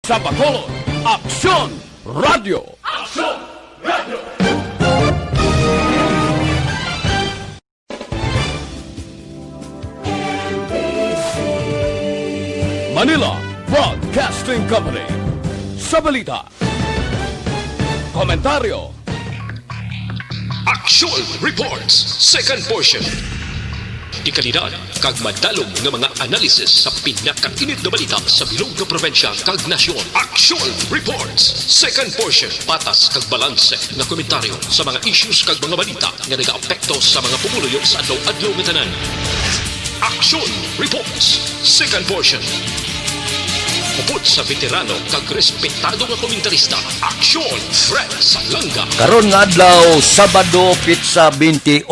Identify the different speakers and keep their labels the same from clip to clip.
Speaker 1: Sa Bacolod, Aksyon Radio!
Speaker 2: Aksyon Radio!
Speaker 1: Manila Broadcasting Company. Sa balita, komentaryo,
Speaker 3: Aksyon Reports, second portion. Ikalidad, kag madalong ng mga analisis sa pinakainit na balita sa bilog na probensya kag nasyon. Aksyon Reports, second portion. Patas kag balanse na komentaryo sa mga issues kag mga balita nga nagaapekto sa mga pumuluyo sa adlaw-adlaw nga tanan. Aksyon Reports, second portion. Upod sa veterano kag respetado nga komentarista, Aksyon Fred Salanga.
Speaker 4: Karon nga adlaw, Sabado, Pitsa 28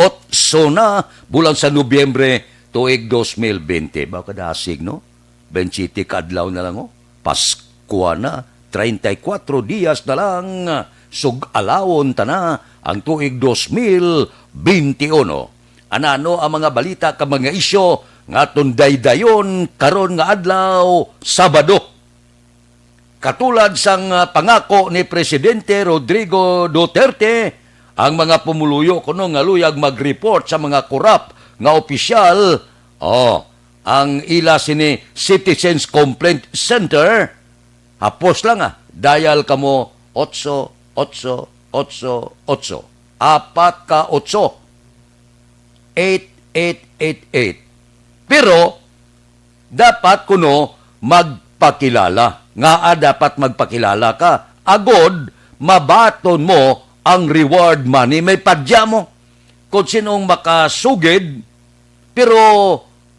Speaker 4: na bulan sa Nobyembre tuig 2020. Ba kadasig no? 27 ka adlaw na lang oh. Pasko na, 34 dias na lang. Sug-alawon ta na ang tuig 2021. Anano ang mga balita ka mga isyo nga tundaydayon karon nga adlaw, Sabado. Katulad sang pangako ni Presidente Rodrigo Duterte, ang mga pumuluyo kuno nga luyag mag-report sa mga korap nga opisyal, ang ila sini Citizens Complaint Center, hapos lang dial kamo 8888, 8888. Pero dapat kuno magpakilala. Dapat magpakilala ka. Agod, mabaton mo ang reward money. May padya mo. Kung sinong makasugid, pero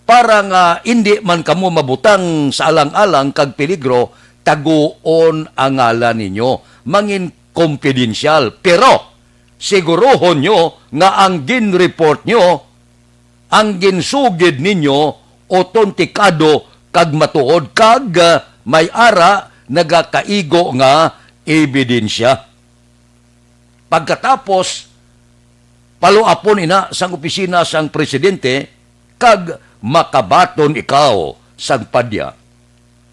Speaker 4: parang hindi man kamo mabutang sa alang-alang kag peligro, taguon ang ngalan ninyo. Mangin confidential. Pero, siguruhon nyo nga ang gin-report nyo, ang ginsugid ninyo, otontikado kag matuod kag may ara nagakaigo nga ebidensya. Pagkatapos, paluapon ina sang opisina sang presidente kag makabaton ikaw sang padya.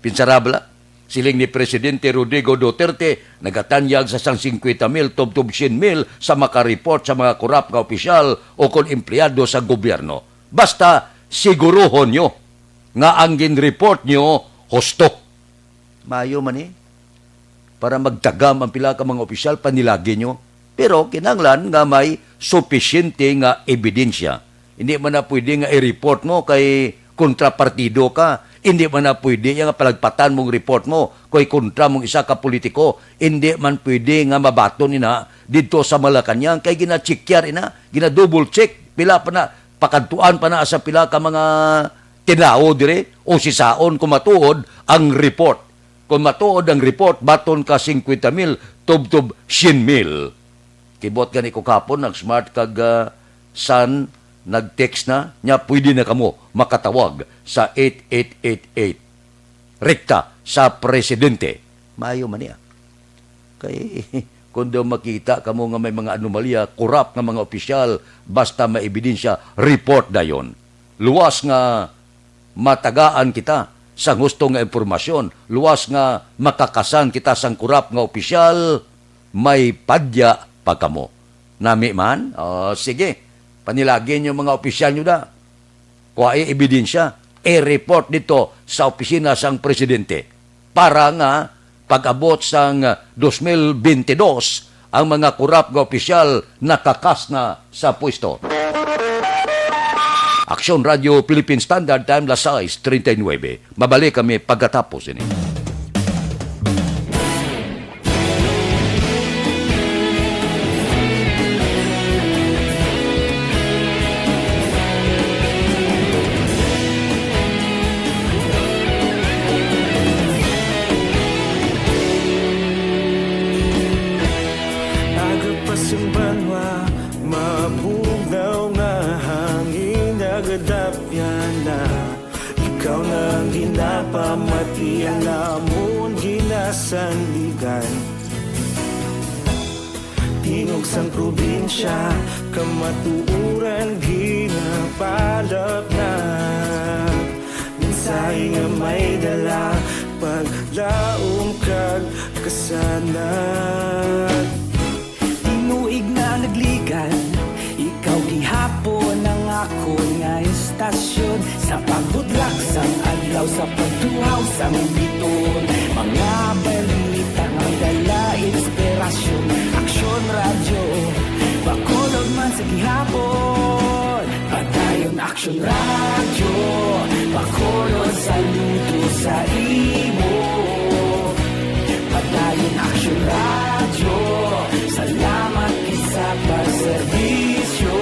Speaker 4: Pinsarabla, siling ni Presidente Rodrigo Duterte nagatanyag sa sang 50,000 tub-tub 100,000 sa makareport sa mga korap nga opisyal o kon empleyado sa gobyerno. Basta siguruhon nyo nga ang gin-report nyo husto. Mayo man para magtagam ang pila ka mga opisyal panilagi nyo. Pero kinanglan nga may sufisyente nga ebidensya. Hindi man na pwede nga i-report mo kay kontrapartido ka. Hindi man na pwede nga palagpatan mong report mo kay kontra mong isa ka politiko. Hindi man pwede nga mabaton ina dito sa Malacanang kay gina-checkyar ina, gina-double check. Pila pa na, pakantuan pa na sa pila ka mga tinao dire o sisaon kung matuod ang report. Kung matuod ang report, baton ka 50,000, tub-tub 100,000. Kibot gani ko kapon, nag-smart kag son, nag-text na, nya pwede na kamo makatawag sa 8888. Rekta sa presidente. Mayo man niya. Kay, kung daw makita kamo nga may mga anomalya, korap nga mga opisyal, basta may ebidensya, report na yon. Luwas nga matagaan kita sa gusto nga impormasyon, luwas nga makakasan kita sang kurap nga opisyal, may padya pa kamo. Nami man? Sige, panilagin yung mga opisyal nyo da. Kuha ebidensya, report dito sa opisina sang presidente. Para nga, pag-abot sang 2022, ang mga kurap nga opisyal nakakas na sa pwesto. Aksyon Radio Philippine Standard Time, las 6:39. Mabalik kami pagkatapos ini.
Speaker 5: Agapasumbanwa, mabugaw nga hangin nagadapyan na. Ikaw nang ginapamatian namon ginasandigan. Tingog sang probinsya, kamatuuran ginapalap na. Minsay nga may dala, paglaom ka kasanan.
Speaker 6: Tinuig na nagligan, ikaw gihapon ang ako nga istasyon. Sa pagbudlak sang adlaw, sa pagtuhaw sang biton, mga balita nga dala inspirasyon. Aksyon radyo, bakolod man sa gihapon. Padayon Aksyon radyo, bakolod saludo sa imo. Padayon Aksyon radyo, salamat sa pagserbisyo.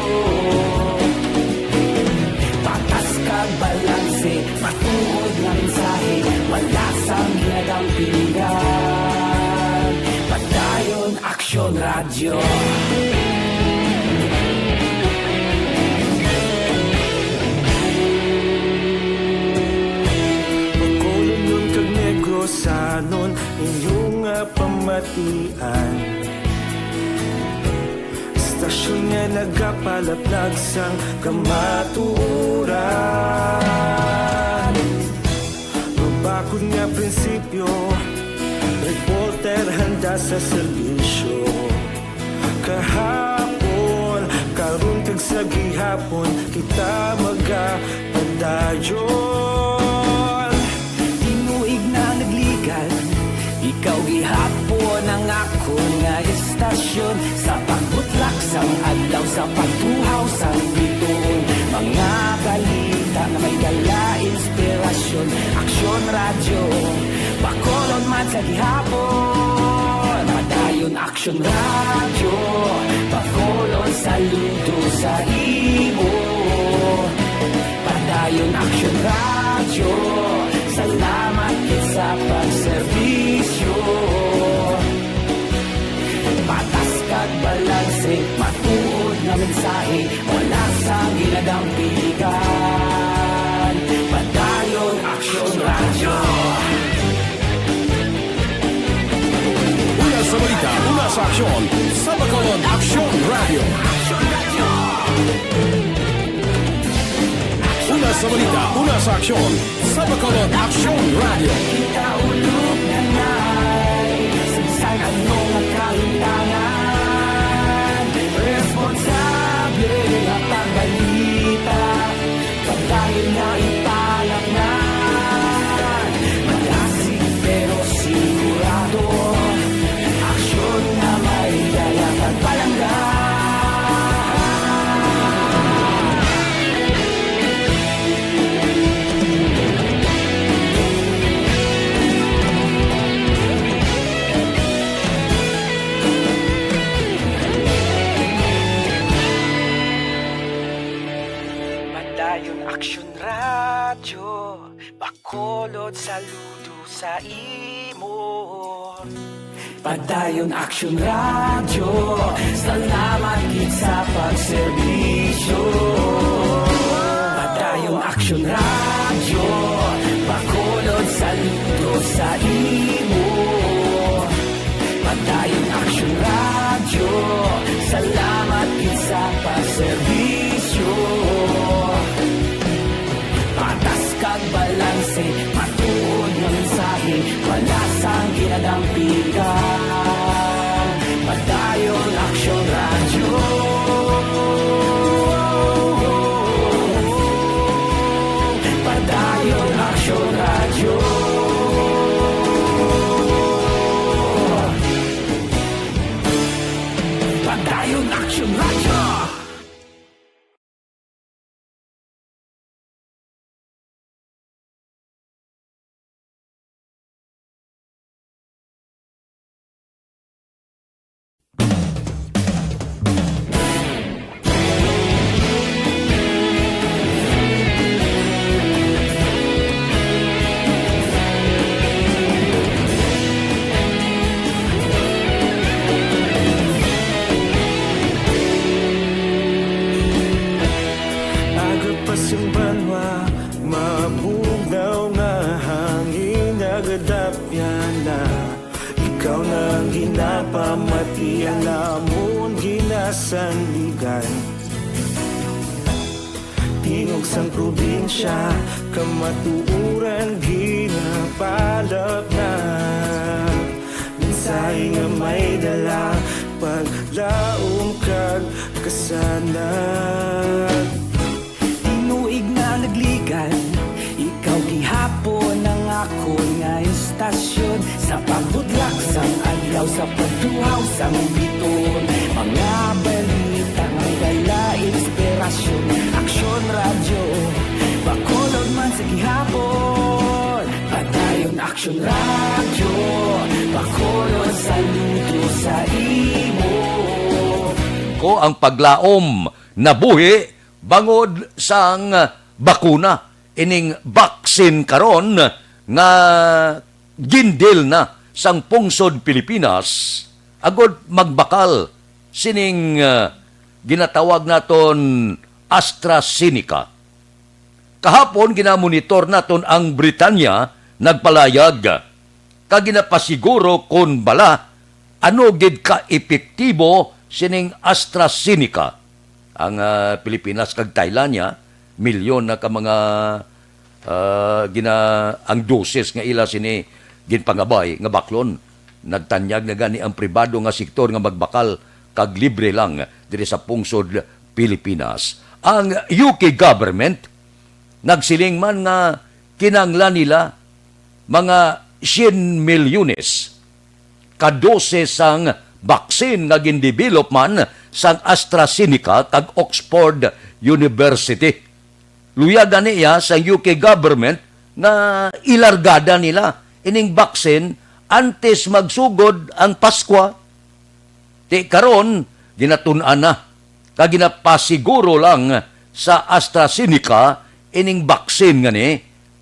Speaker 6: Patas kag balanse, matuod nga mensahe, wala sang ginagampingan. Padayon Aksyon radyo.
Speaker 5: Bakolod nun kag Negrosanon, inyong pamatian. Istasyon nga nagapalaplag sang kamaturan. Mabakod nga prinsipyo, reporter handa sa serbisyo. Kahapon, karon kag sa gihapon, kita magapadayon.
Speaker 6: Tinuig na nagligan, ikaw gihapon ang ako nga istasyon. Sa pagbutlak sang adlaw, sa pagtuhaw sang biton, mga balita na may dala inspirasyon. Aksyon radyo, bakolod man sa gihapon. Padayon Aksyon radyo, bakolod saludo sa imo. Padayon Aksyon radyo, salamat sa pagserbisyo. Patas kag balanse, matuod na mensahe, wala sang ginadampigan. Padayon Aksyon radyo.
Speaker 1: Una sa balita, una sa aksyon, sa Bacolod Aksyon Radio. Una sa balita, una sa aksyon, sa Bacolod Aksyon Radio.
Speaker 6: Kita ulog na na'y sagsang anong nakahintangan. Responsable at ang balita, pagdahil na ipalaknan. Malasig pero sigurado, aksyon na may dalang at palanggan. Padayon Aksyon radyo, bakolod saludo sa imo. Padayon Aksyon radyo, salamat gid sa pagserbisyo. Padayon Aksyon radyo, bakolod saludo sa imo. Padayon Aksyon radyo, salamat gid sa pagserbisyo. Patas kag balanse, matuod nga mensahe, wala sang ginadampigan. Padayon Aksyon radyo. Padayon Aksyon radyo. Padayon Aksyon radyo.
Speaker 5: Pamatian namon ginasandigan. Tingog sang probinsya, kamatuuran ginapalap na. babae nga may dala paglaom kag kasanag.
Speaker 6: Tinuig na nagligan, ikaw gihapon ang ako nga istasyon. Sa pagbudlak sang adlaw, sa pagduhaw sang biton, mga balita nga dala inspirasyon. Aksyon radyo, bakolod man sa gihapon. Padayon Aksyon radyo, bakolod saludo sa imo.
Speaker 4: Ko ang paglaom na buhi bangod sang bakuna ining baksin karon nga gindil na sang pungsod Pilipinas agod magbakal sining ginatawag naton AstraZeneca. Kahapon ginamonitor naton ang Britanya nagpalayag kag ginapasiguro kon bala ano gid ka epektibo sining AstraZeneca. Ang Pilipinas kag Thailand milyon na ka mga ang doses nga ila sini ginpangabay nga baklon. Nagtanyag na gani ang pribado nga sektor nga magbakal kag libre lang diri sa pungsod Pilipinas. Ang UK government nagsiling man nga kinanglan nila mga 100 milyones ka doses sang baksin nga gindevelop man sang AstraZeneca kag Oxford University. Luya gani sa UK government na ilargada nila ining baksin antes magsugod ang Paskwa. Ti karon ginatun-an na kag ginapasiguro lang sa AstraZeneca ining baksin ngani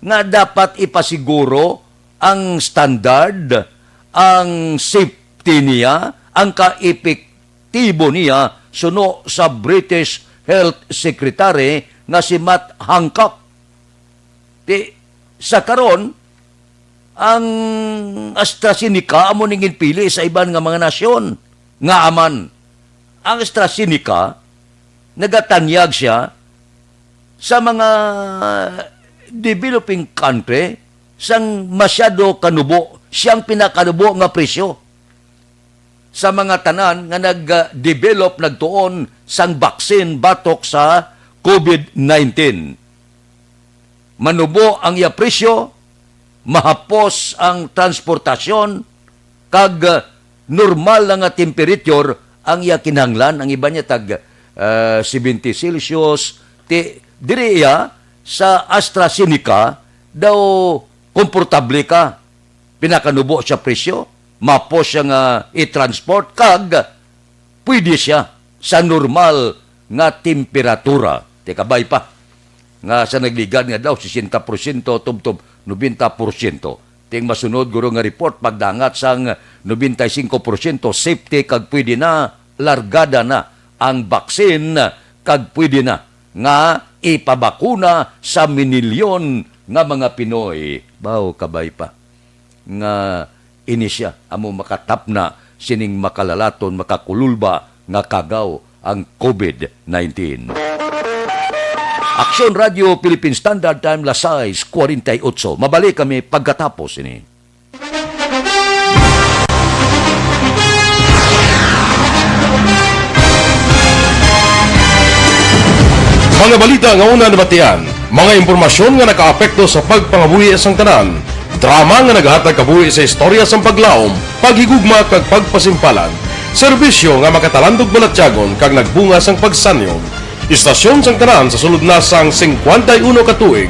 Speaker 4: nga dapat ipasiguro ang standard, ang safety niya, ang kaepektibo niya suno sa British Health Secretary nga si Matt Hancock. Sa karon ang AstraZeneca amo ning pili sa iban nga mga nasyon nga aman. Ang AstraZeneca nagatanyag siya sa mga developing country sang masyado kanubo, siyang pinakanubo nga presyo sa mga tanan nga nag-develop nagtuon sang baksin batok sa COVID-19. Manubo ang iya presyo, mahapos ang transportasyon, kag normal lang nga temperature ang iya kinahanglan. Ang iba niya tag 70 Celsius. Diri iya sa AstraZeneca daw komportable ka. Pinakanubo siya presyo, mapos siya nga i-transport, kag pwede siya sa normal nga temperatura. Kabay pa nga sa nagligad nga daw 60% tubtob 90%. Ting masunod guro nga report pagdangat sang 95% safety kag pwede na largada na ang baksin kag pwede na nga ipabakuna sa minilyon nga mga Pinoy. Bao kabay pa nga inisya amo makatap na sining makalalaton makakululba nga kagaw ang COVID-19. Aksyon Radio Philippine Standard Time las 6:48. Mabalik kami pagkatapos ini.
Speaker 2: Mga balita nga una nabatian, mga impormasyon nga nakaapekto sa pagpangabuhi sang tanan, drama nga naghatag kabuhi sa istorya sang paglaom, paghigugma kag pagpasimpalan, serbisyo nga makatalandog balatyagon kag nagbunga sang pagsanyog, istasyon sang tanan sa sulod na sang 51 ka tuig,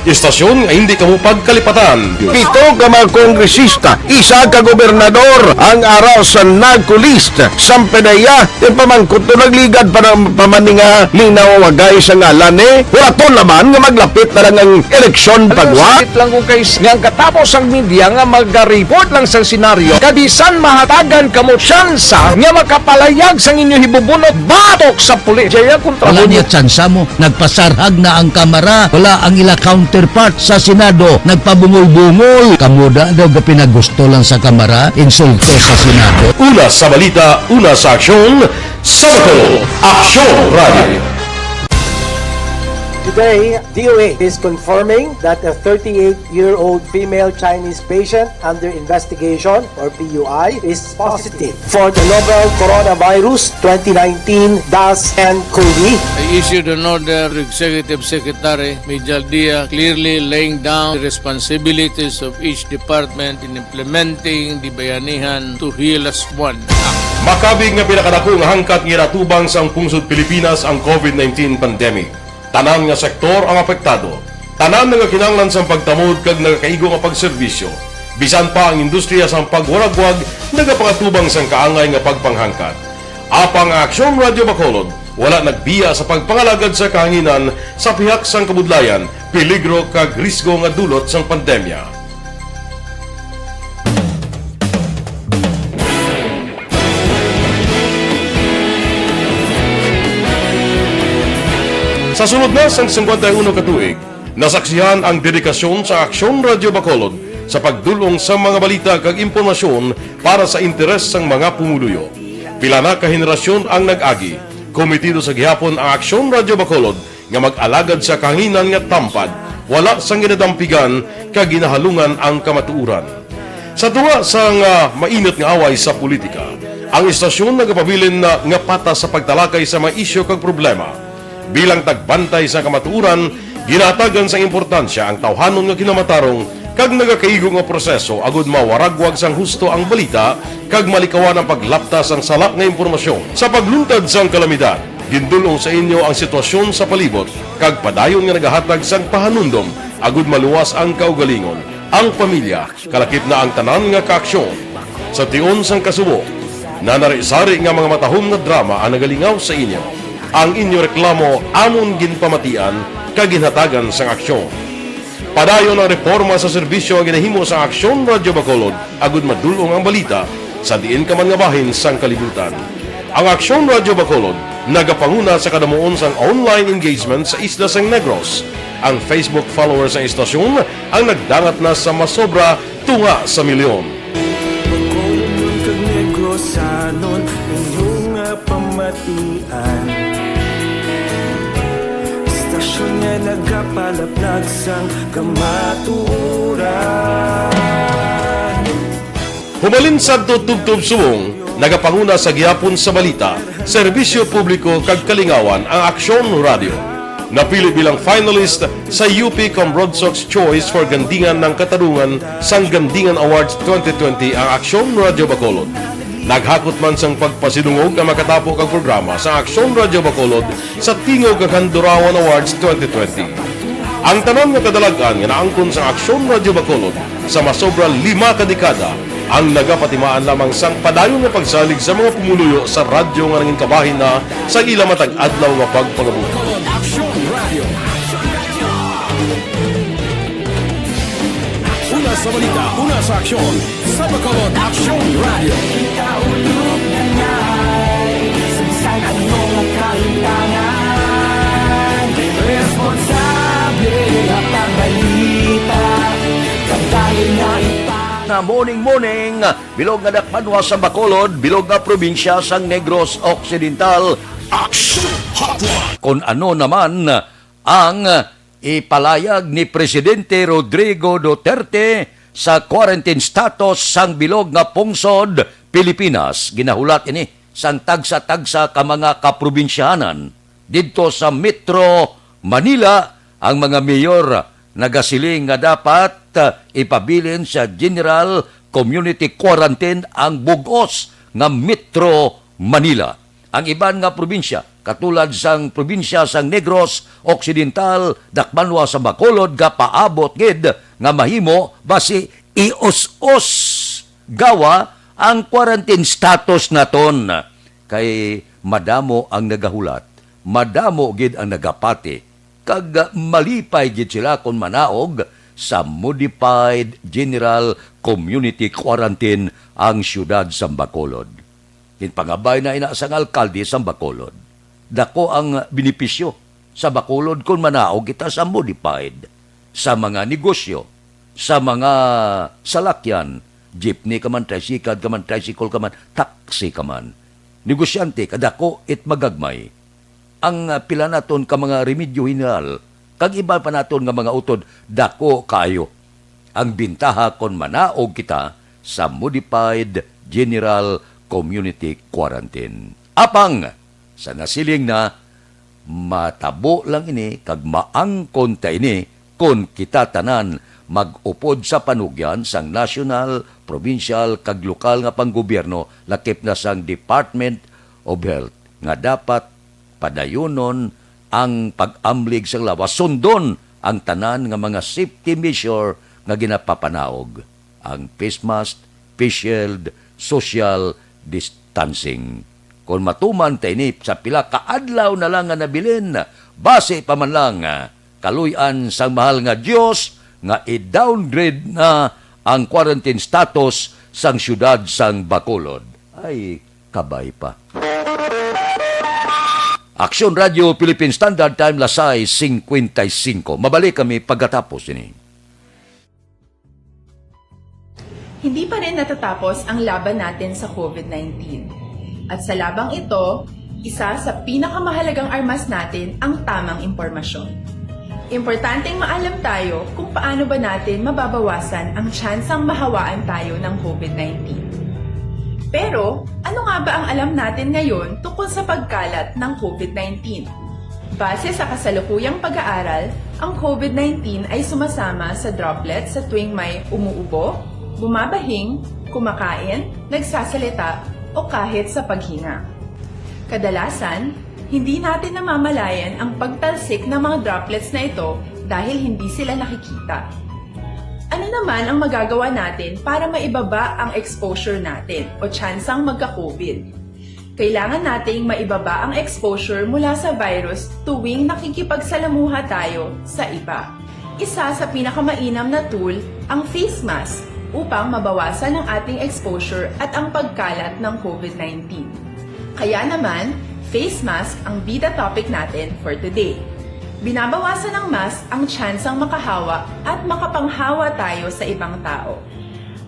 Speaker 2: istasyon nga hindi kamo pagkalipatan.
Speaker 7: Pito ka mga kongresista, isa ka gobernador ang araw sa nagkulist sa pedaya yung pamangkot na nagligad para pamaninga linaw wagay sa ngalan wala to naman nga maglapit na lang ang eleksyon pagwa.
Speaker 8: Sakit lang kung kayo nga katapos ang media nga mag-report lang sa senaryo kadisan mahatagan kamo tsansa nga makapalayag sa inyo hibubunot batok sa pulis. Jaya kontra
Speaker 9: Wala niya tsansa mo, nagpasarhag na ang kamera, wala ang ila counterpart sa Senado, nagpabungol-bungol. Kamuda daw ga pinagusto lang sa kamera, insulto sa Senado.
Speaker 2: Una sa balita, una sa aksyon, Sabado, Aksyon Radio.
Speaker 10: Today, DOA is confirming that a 38-year-old female Chinese patient under investigation, or PUI, is positive for the novel coronavirus 2019-10-CoV.
Speaker 11: I issued an order to Executive Secretary Major Dia clearly laying down the responsibilities of each department in implementing the Bayanihan to Heal as One Act.
Speaker 2: Makabig nga pinakadako nga hangkat nga natubang sang pungsod Pilipinas ang COVID-19 pandemic. Tanan nga sektor ang apektado. Tanan nga kinahanglan sang pagtamod kag nagakaigo nga pagserbisyo. Bisan pa ang industriya sang pagwaragwag nagapangatubang sang kaangay nga pagpanghangkat. Apang Aksyon Radio Bacolod wala nagbiya sa pagpangalagad sa kahanginan sa pihak sang kabudlayan, peligro kag risgo nga dulot sang pandemya. Sa sunod na sang 51 katuig, nasaksihan ang dedikasyon sa Aksyon Radio Bacolod sa pagdulong sa mga balita kag impormasyon para sa interes sang mga pumuluyo. Pila na ka henerasyon ang nag-agi, komitido sa gihapon ang Aksyon Radio Bacolod nga mag-alagad sa kahanginan nga tampad, wala sang ginadampigan kag ginahalungan ang kamatuuran. Sa tuwa sang mainit nga away sa politika, ang istasyon nagapabilin na nga patas sa pagtalakay sa mga isyu kag problema. Bilang tagbantay sa kamatuuran, ginatagan sa importansya ang tawhanon nga kinamatarong kag nagakaigo nga proseso agud mawaragwag sang husto ang balita kag malikawan ang paglaptas ang salak nga impormasyon. Sa pagluntad sang kalamidad, gindulong sa inyo ang sitwasyon sa palibot kag padayon nga nagahatag sang pahanundom agud maluwas ang kaugalingon, ang pamilya, kalakip na ang tanan nga kaaksyon. Sa tion sang kasubo, nanarisari nga mga matahom nga drama ang nagalingaw sa inyo. Ang inyo reklamo amon ginpamatian kag ginhatagan sang aksyon. Padayon ang reforma sa serbisyo ang ginahimo sa Aksyon Radio Bacolod agud madulong ang balita sa diin ka man nga bahin sang kalibutan. Ang Aksyon Radio Bacolod nagapanguna sa kadamuon sang online engagement sa isla sang Negros. Ang Facebook followers sa istasyon ang nagdangat na sa masobra tunga sa milyon.
Speaker 5: Bacolod kag Negros anon inyong pamatian. Istasyon nga nagapalaplag sang kamatuuran.
Speaker 2: Humalin sa tutubtub subong, nagapanguna sa gihapon sa balita, serbisyo publiko kag kalingawan ang Aksyon Radio. Napili bilang finalist sa UP Broadsox Choice for Gandingan ng Katarungan sang Gandingan Awards 2020 ang Aksyon Radio Bacolod. Naghakot man sang pagpasidungog ang makatapo kang programa sa Aksyon Radio Bacolod sa Tingog kag Handurawan Awards 2020. Ang tanan nga kadalagan nga naangkon sa Aksyon Radio Bacolod sa masobra 5 ka dekada ang nagapatimaan lamang sang padayon nga pagsalig sa mga pumuluyo sa radyo nga nangin kabahin na sa ila matag adlaw nga pagpangabuhi.
Speaker 1: Aksyon Radio. Una sa balita, una sa aksyon. Sa Bacolod, Aksyon Radio.
Speaker 6: Kaulog na ngay, SalangaNo ang kahilangan. Responsable at ang balita, kagaya na
Speaker 4: na morning, bilog nga dakpanwa sa Bacolod, bilog nga probinsya sang Negros Occidental.
Speaker 1: Action Hotline.
Speaker 4: Kung ano naman ang ipalayag ni Presidente Rodrigo Duterte sa quarantine status sang bilog nga pungsod Pilipinas. Ginahulat ini sang tagsa-tagsa ka mga kaprobinsyahanan didto sa Metro Manila. Ang mga mayor nagasiling nga dapat ipabilin sa General Community Quarantine ang bugos nga Metro Manila. Ang iban nga probinsya, katulad sang probinsya sang Negros Occidental, dakmanwa sa Bacolod, paabot gid nga mahimo basi ios-os gawa ang quarantine status naton. Kay madamo ang nagahulat, madamo gid ang nagapati, kag malipay gid sila kung manaog sa Modified General Community Quarantine ang siyudad sa Bacolod. Kinpangabay na inaasang alkalde sa Bacolod. Dako ang benepisyo sa Bacolod kung manaog kita sa modified, sa mga negosyo, sa mga salakyan, jeepney ka man, tricycle ka man, taxi ka man. Negosyante, kadako it magagmay. Ang pila naton ka mga remedyo hinal kag iba pa naton nga mga utod, dako kayo. Ang bintaha kon manaog kita sa Modified General Community Quarantine. Apang, sa nasiling na, matabo lang ini, kag maangkon ta ini, kon kita tanan mag-upod sa panugyan sang national, provincial, kag lokal nga panggobyerno, lakip na sang Department of Health, nga dapat padayonon ang pag-amlig sang lawas, sundon ang tanan nga mga safety measure nga ginapapanaog, ang face mask, face shield, social distancing. Kung matuman ta ini sa pila kaadlaw na lang nga nabilin, base pa man lang kaluyan sang mahal nga Dios nga i-downgrade na ang quarantine status sang syudad sang Bacolod. Ay, kabay pa. Aksyon Radio Philippine Standard Time, Lasay 55. Mabalik kami pagkatapos ini.
Speaker 12: Hindi pa rin natatapos ang laban natin sa COVID-19. At sa labang ito, isa sa pinakamahalagang armas natin ang tamang impormasyon. Importanteng maalam tayo kung paano ba natin mababawasan ang tsansang mahawaan tayo ng COVID-19. Pero, ano nga ba ang alam natin ngayon tungkol sa pagkalat ng COVID-19? Base sa kasalukuyang pag-aaral, ang COVID-19 ay sumasama sa droplets sa tuwing may umuubo, bumabahing, kumakain, nagsasalita, o kahit sa paghinga. Kadalasan, hindi natin namamalayan ang pagtalsik ng mga droplets na ito dahil hindi sila nakikita. Ano naman ang magagawa natin para maibaba ang exposure natin o tsansang magka-COVID? Kailangan nating maibaba ang exposure mula sa virus tuwing nakikipagsalamuha tayo sa iba. Isa sa pinakamainam na tool ang face mask upang mabawasan ang ating exposure at ang pagkalat ng COVID-19. Kaya naman, face mask ang bida topic natin for today. Binabawasan ng mask ang tsansang makahawa at makapanghawa tayo sa ibang tao.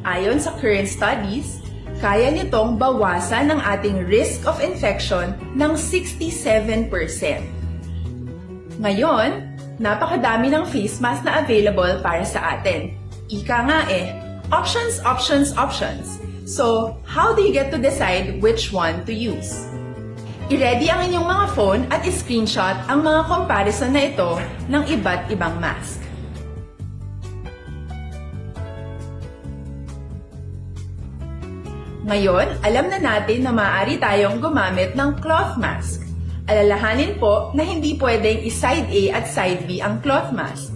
Speaker 12: Ayon sa current studies, kaya nitong bawasan ang ating risk of infection ng 67%. Ngayon, napakadami ng face mask na available para sa atin. Ika nga options, options, options. So, how do you get to decide which one to use? I-ready ang inyong mga phone at i-screenshot ang mga comparison na ito ng iba't ibang mask. Ngayon, alam na natin na maaari tayong gumamit ng cloth mask. Alalahanin po na hindi pwedeng i-side A at side B ang cloth mask.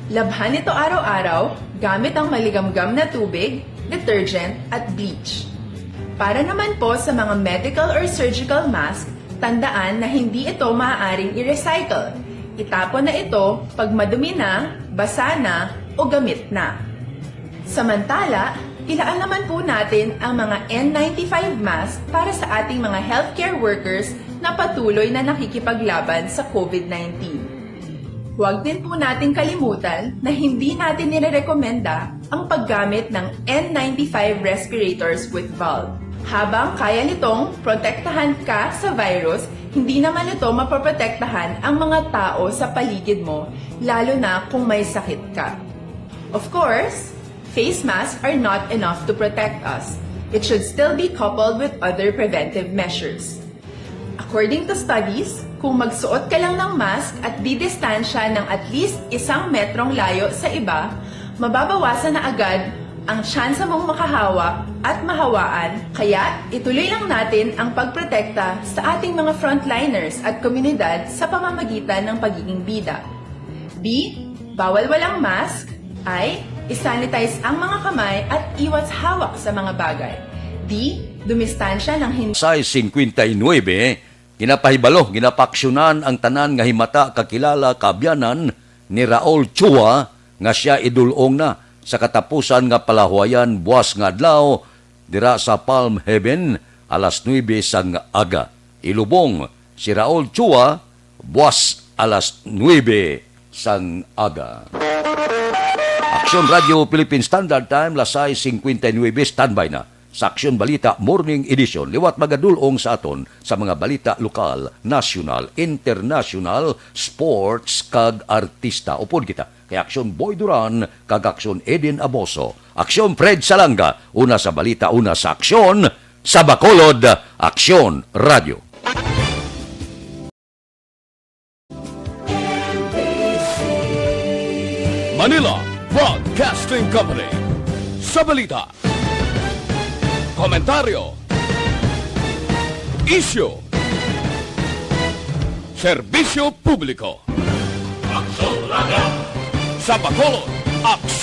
Speaker 12: Labhan ito araw-araw gamit ang maligamgam na tubig, detergent at bleach. Para naman po sa mga medical or surgical mask, tandaan na hindi ito maaaring i-recycle. Itapon na ito pag madumi na, basa na, o gamit na. Samantala, ilaan naman po natin ang mga N95 mask para sa ating mga healthcare workers na patuloy na nakikipaglaban sa COVID-19. Huwag din po natin kalimutan na hindi natin nirerekomenda ang paggamit ng N95 respirators with valve. Habang kaya nitong protektahan ka sa virus, hindi naman ito mapoprotektahan ang mga tao sa paligid mo, lalo na kung may sakit ka. Of course, face masks are not enough to protect us. It should still be coupled with other preventive measures. According to studies, kung magsuot ka lang ng mask at didistansya ng at least 1 metrong layo sa iba, mababawasan na agad ang tsansa mong makahawa at mahawaan, kaya ituloy lang natin ang pagprotekta sa ating mga frontliners at komunidad sa pamamagitan ng pagiging bida. B. Bawal walang mask. I. Isanitize ang mga kamay at iwas hawak sa mga bagay. D. Dumistansya ng hindi.
Speaker 4: Sa 59, ginapahibalo, ginapaksyonan ang tanan nga himata kakilala kaabyanan ni Raul Chua nga siya idulong na sa katapusan nga palahuayan buwas nga adlaw dira sa Palm Heaven alas 9 sang aga. Ilubong si Raul Chua buwas alas 9 sang aga. Aksyon Radio Philippine Standard Time, Lasay 59, standby na. sa Aksyon Balita Morning Edition. Liwat magadulong sa aton sa mga balita lokal, national, international, sports kag artista. Upod kita kay Aksyon Boy Duran kag Aksyon Eden Aboso. Aksyon Fred Salanga, una sa balita, una sa aksyon, sa Bacolod, Aksyon Radio.
Speaker 1: Manila Broadcasting Company. Sa balita, komentaryo, isyu, serbisyo publiko. Sa Bacolod, Aksyon!